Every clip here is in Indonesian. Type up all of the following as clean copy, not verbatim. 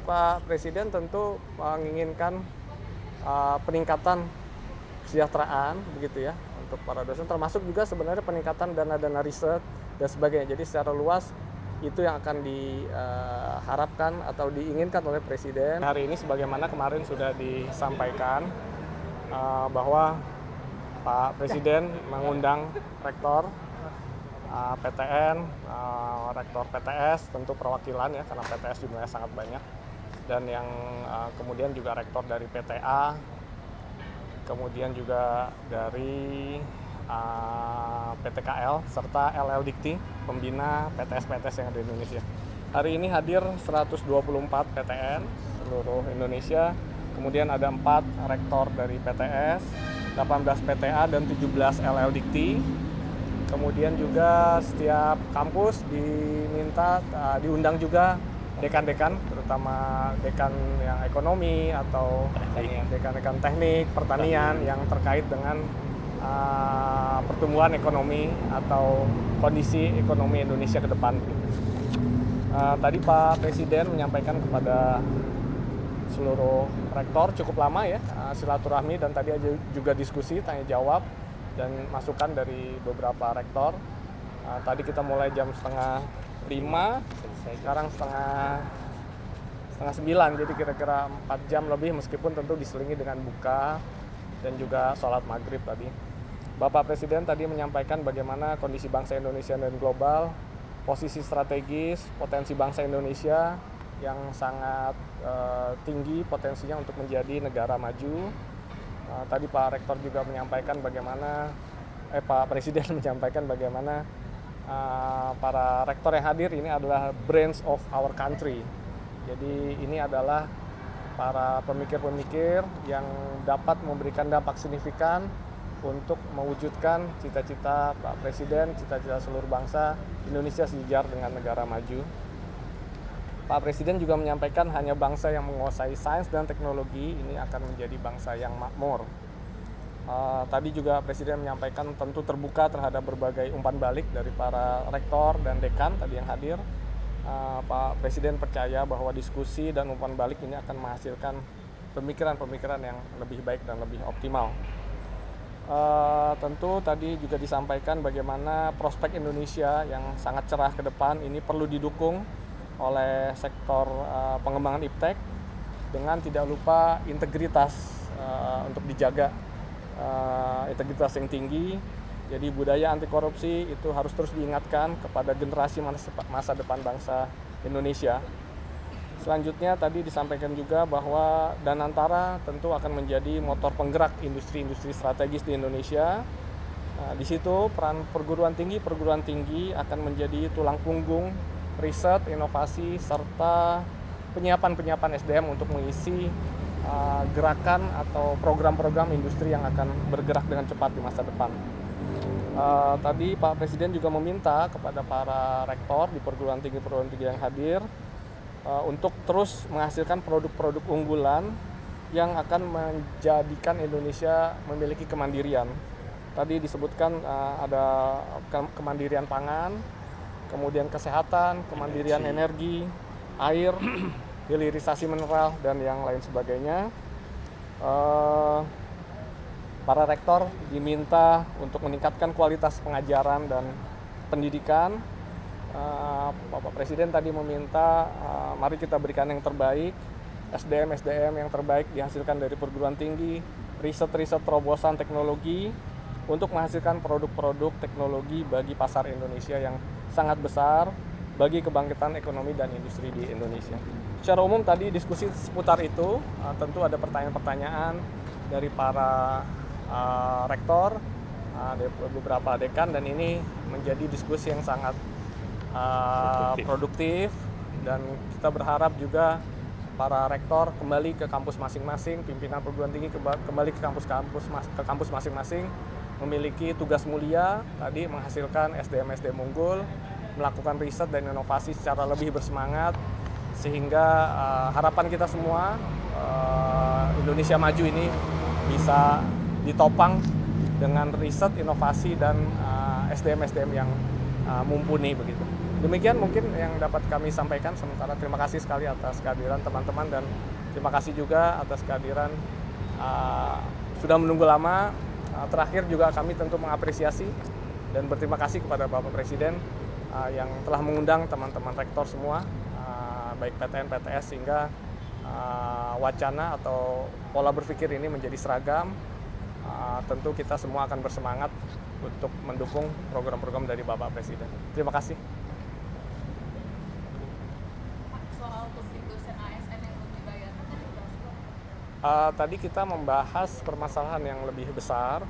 Pak Presiden tentu menginginkan peningkatan kesejahteraan begitu ya untuk para dosen, termasuk juga sebenarnya peningkatan dana-dana riset dan sebagainya. Jadi secara luas itu yang akan diharapkan atau diinginkan oleh Presiden. Hari ini sebagaimana kemarin sudah disampaikan bahwa Pak Presiden mengundang rektor PTN, rektor PTS, tentu perwakilan ya karena PTS jumlahnya sangat banyak, dan yang kemudian juga rektor dari PTA, kemudian juga dari PTKL serta LL Dikti, pembina PTS-PTS yang ada di Indonesia. Hari ini hadir 124 PTN seluruh Indonesia, kemudian ada 4 rektor dari PTS, 18 PTA dan 17 LL Dikti. Kemudian juga setiap kampus diundang juga dekan-dekan, terutama dekan yang ekonomi atau dekan-dekan teknik, pertanian yang terkait dengan pertumbuhan ekonomi atau kondisi ekonomi Indonesia ke depan. Tadi Pak Presiden menyampaikan kepada seluruh rektor cukup lama ya silaturahmi, dan tadi juga diskusi, tanya jawab dan masukan dari beberapa rektor. Tadi kita mulai jam 4:30, sekarang setengah 9, jadi kira-kira 4 jam lebih, meskipun tentu diselingi dengan buka dan juga sholat maghrib tadi. Bapak Presiden tadi menyampaikan bagaimana kondisi bangsa Indonesia dan global, posisi strategis, potensi bangsa Indonesia yang sangat tinggi potensinya untuk menjadi negara maju. Tadi Pak Rektor juga menyampaikan bagaimana, Pak Presiden menyampaikan bagaimana para rektor yang hadir ini adalah brains of our country. Jadi ini adalah para pemikir-pemikir yang dapat memberikan dampak signifikan untuk mewujudkan cita-cita Pak Presiden, cita-cita seluruh bangsa Indonesia sejajar dengan negara maju. Pak Presiden juga menyampaikan hanya bangsa yang menguasai sains dan teknologi ini akan menjadi bangsa yang makmur. Tadi juga Presiden menyampaikan tentu terbuka terhadap berbagai umpan balik dari para rektor dan dekan tadi yang hadir. Pak Presiden percaya bahwa diskusi dan umpan balik ini akan menghasilkan pemikiran-pemikiran yang lebih baik dan lebih optimal. Tentu tadi juga disampaikan bagaimana prospek Indonesia yang sangat cerah ke depan ini perlu didukung oleh sektor pengembangan iptek dengan tidak lupa integritas untuk dijaga integritas yang tinggi. Jadi budaya anti korupsi itu harus terus diingatkan kepada generasi masa depan bangsa Indonesia. Selanjutnya tadi disampaikan juga bahwa Danantara tentu akan menjadi motor penggerak industri-industri strategis di Indonesia. Di situ peran perguruan tinggi akan menjadi tulang punggung riset, inovasi, serta penyiapan SDM untuk mengisi gerakan atau program-program industri yang akan bergerak dengan cepat di masa depan. Tadi Pak Presiden juga meminta kepada para rektor di perguruan tinggi yang hadir untuk terus menghasilkan produk-produk unggulan yang akan menjadikan Indonesia memiliki kemandirian. Tadi disebutkan ada kemandirian pangan, kemudian kesehatan, kemandirian energi, air, hilirisasi mineral, dan yang lain sebagainya. Para rektor diminta untuk meningkatkan kualitas pengajaran dan pendidikan. Bapak Presiden tadi meminta mari kita berikan yang terbaik, SDM yang terbaik dihasilkan dari perguruan tinggi, riset terobosan teknologi untuk menghasilkan produk-produk teknologi bagi pasar Indonesia yang sangat besar bagi kebangkitan ekonomi dan industri di Indonesia. Secara umum tadi diskusi seputar itu, tentu ada pertanyaan-pertanyaan dari para rektor, beberapa dekan, dan ini menjadi diskusi yang sangat produktif, dan kita berharap juga para rektor kembali ke kampus masing-masing, pimpinan perguruan tinggi kembali ke kampus masing-masing, memiliki tugas mulia tadi menghasilkan SDM unggul, melakukan riset dan inovasi secara lebih bersemangat, sehingga harapan kita semua Indonesia maju ini bisa ditopang dengan riset, inovasi, dan SDM yang mumpuni begitu. Demikian mungkin yang dapat kami sampaikan sementara. Terima kasih sekali atas kehadiran teman-teman dan terima kasih juga atas kehadiran sudah menunggu lama. Terakhir juga kami tentu mengapresiasi dan berterima kasih kepada Bapak Presiden yang telah mengundang teman-teman rektor semua, baik PTN, PTS, sehingga wacana atau pola berpikir ini menjadi seragam. Tentu kita semua akan bersemangat untuk mendukung program-program dari Bapak Presiden. Terima kasih. Soal publik dosen ASN yang belum dibayar, tadi kita membahas permasalahan yang lebih besar,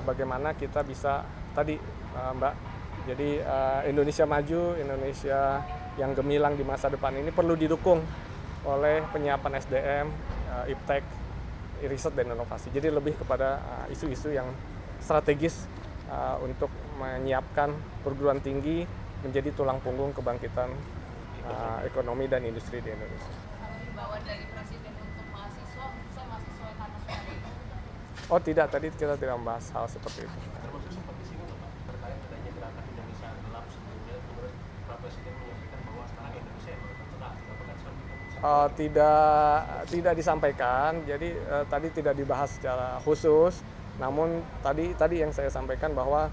bagaimana kita bisa tadi Mbak, jadi Indonesia maju, Indonesia yang gemilang di masa depan ini perlu didukung oleh penyiapan SDM, iptek, riset dan inovasi. Jadi lebih kepada isu-isu yang strategis untuk menyiapkan perguruan tinggi menjadi tulang punggung kebangkitan ekonomi dan industri di Indonesia. kalau himbauan dari Presiden untuk mahasiswa, saya mahasiswa karena sudah itu. Oh tidak, tadi kita tidak membahas hal seperti itu. Termasuk seperti sini Pak, terkait adanya gerakan Indonesia gelap sebelumnya, kemudian Pak Presiden menyampaikan bahwa sekarang Indonesia yang tercerah, apakah seperti itu? Tidak disampaikan, jadi tadi tidak dibahas secara khusus. Namun tadi yang saya sampaikan bahwa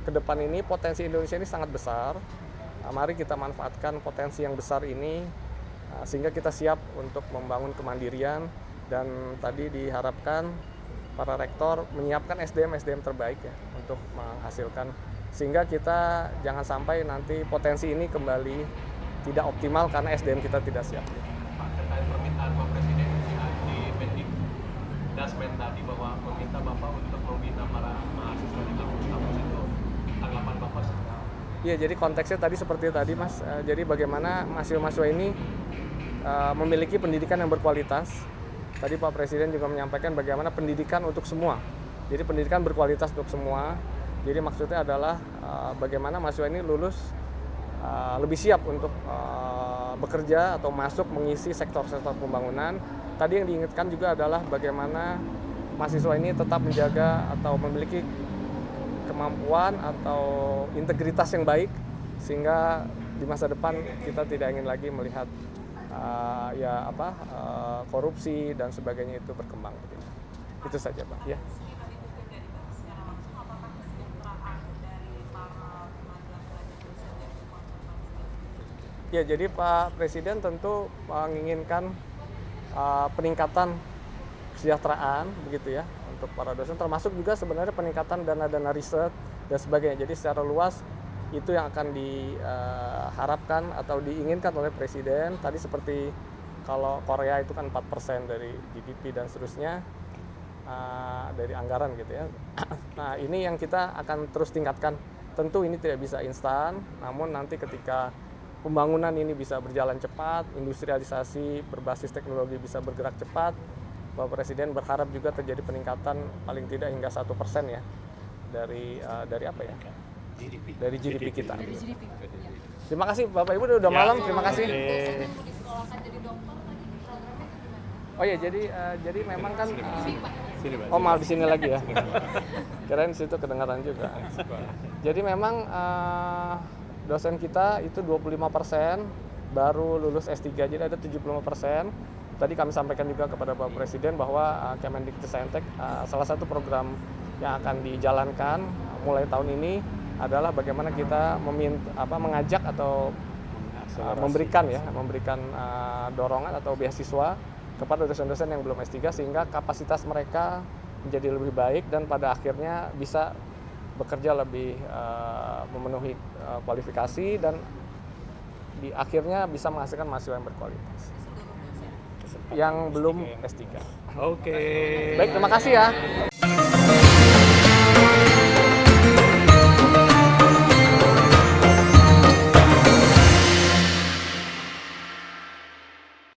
ke depan ini potensi Indonesia ini sangat besar. Mari kita manfaatkan potensi yang besar ini sehingga kita siap untuk membangun kemandirian, dan tadi diharapkan para rektor menyiapkan SDM terbaik ya untuk menghasilkan, sehingga kita jangan sampai nanti potensi ini kembali tidak optimal karena SDM kita tidak siap. Pak, terkait permintaan Pak Presiden di Mendik Dasmen tadi bahwa meminta Bapak untuk membina para mahasiswa di kampus-kampus itu, tanggapan Bapak seperti apa? Iya, jadi konteksnya tadi seperti tadi Mas, jadi bagaimana mahasiswa-mahasiswa ini memiliki pendidikan yang berkualitas. Tadi Pak Presiden juga menyampaikan bagaimana pendidikan untuk semua, jadi pendidikan berkualitas untuk semua. Jadi maksudnya adalah bagaimana mahasiswa ini lulus lebih siap untuk bekerja atau masuk mengisi sektor-sektor pembangunan. Tadi yang diingatkan juga adalah bagaimana mahasiswa ini tetap menjaga atau memiliki kemampuan atau integritas yang baik, sehingga di masa depan kita tidak ingin lagi melihat korupsi dan sebagainya itu berkembang. Itu saja Pak. Ya. Ya, jadi Pak Presiden tentu menginginkan peningkatan kesejahteraan begitu ya untuk para dosen, termasuk juga sebenarnya peningkatan dana-dana riset dan sebagainya. Jadi secara luas itu yang akan diharapkan atau diinginkan oleh Presiden. Tadi seperti kalau Korea itu kan 4% dari GDP dan seterusnya dari anggaran gitu ya. Nah, ini yang kita akan terus tingkatkan. Tentu ini tidak bisa instan, namun nanti ketika pembangunan ini bisa berjalan cepat, industrialisasi berbasis teknologi bisa bergerak cepat, Bapak Presiden berharap juga terjadi peningkatan paling tidak hingga 1% ya dari apa ya? Dari GDP kita. Dari GDP. Terima kasih Bapak Ibu, udah malam. Terima kasih. Dosen yang mau disekolahkan jadi dokter lagi programnya itu gimana? Oh ya, jadi memang kan Sini, Pak. oh malah di sini lagi ya. Kirain situ kedengaran juga. Jadi memang dosen kita itu 25% baru lulus S3, jadi ada 75%. Tadi kami sampaikan juga kepada Bapak Presiden bahwa Kemendikbudristek salah satu program yang akan dijalankan mulai tahun ini adalah bagaimana kita mengajak atau memberikan dorongan atau beasiswa kepada dosen-dosen yang belum S3 sehingga kapasitas mereka menjadi lebih baik dan pada akhirnya bisa bekerja lebih memenuhi kualifikasi dan di akhirnya bisa menghasilkan mahasiswa yang berkualitas. Yang belum S3. Oke. Baik, terima kasih ya.